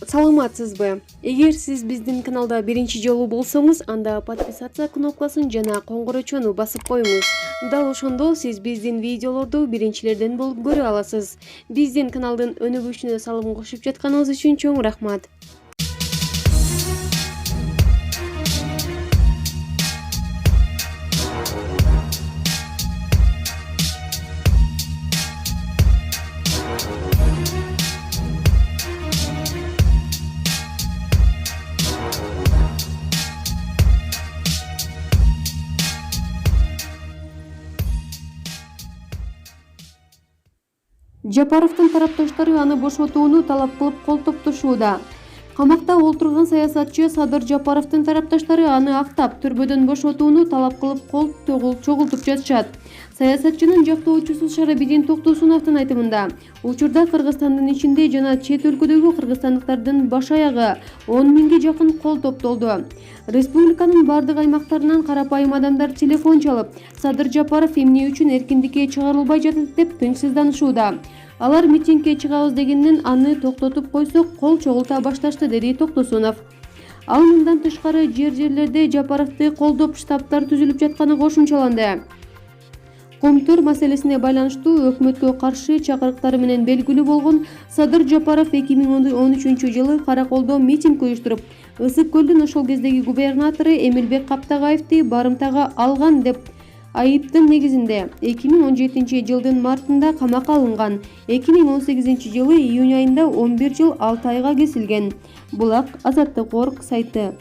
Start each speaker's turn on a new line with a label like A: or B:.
A: Саламатсызбы? Эгер сиз биздин каналда биринчи жолу болсоңуз, анда подписация кнопкасын жана коңгурочону басып коюңуз. Дал ошондо сиз биздин видеолорду биринчилерден болуп көрө аласыз. Биздин каналдын өнүгүшүнө салым кошуп жатканыңыз үчүн чоң рахмат. Жапаровдун тарапташтары аны бошотууну талап кылып кол топтошууда. Камакта олтурган саясатчы Садыр Жапаровдун тарапташтары аны актап түрбөдөн бошотууну талап кылып кол чогултуп жатышат. Саясатчынын жактоочусу Шарабидин Токтосуновдун айтымында, учурда Кыргызстандын ичинде жана чет өлкөдөгү кыргызстандыктардын баш аягы 10 миңге жакын кол топтолду. Республиканын бардык аймактарынан карапайым адамдар телефон чалып, Садыр Жапаров эмне үчүн эркиндикке чыгарылбай жатат деп тынчсызданышууда. Алар митингге чыгабыз дегенден аны токтотуп койсок кол чогулта башташты, деди Токтосунов. Ал мындан тышкары жерлерде Жапаровду колдоп штабтар түзүлүп жатканы кошумчаланды. Комтөр маселесине байланыштуу өкмөткө каршы чакырыктары менен белгилүү болгон Садыр Жапаров 2013 жылы Караколдо митинг уюштуруп, Ысык көлдүн ошол кездеги губернатору Эмилбек Каптагаевди барымтага алган деп айыптын негизинде 2017 жылдын мартында камакка алынган. 2018 жылы июнь айында 11 жыл 6 айга кесилген. Булак Азаттык.орг сайты.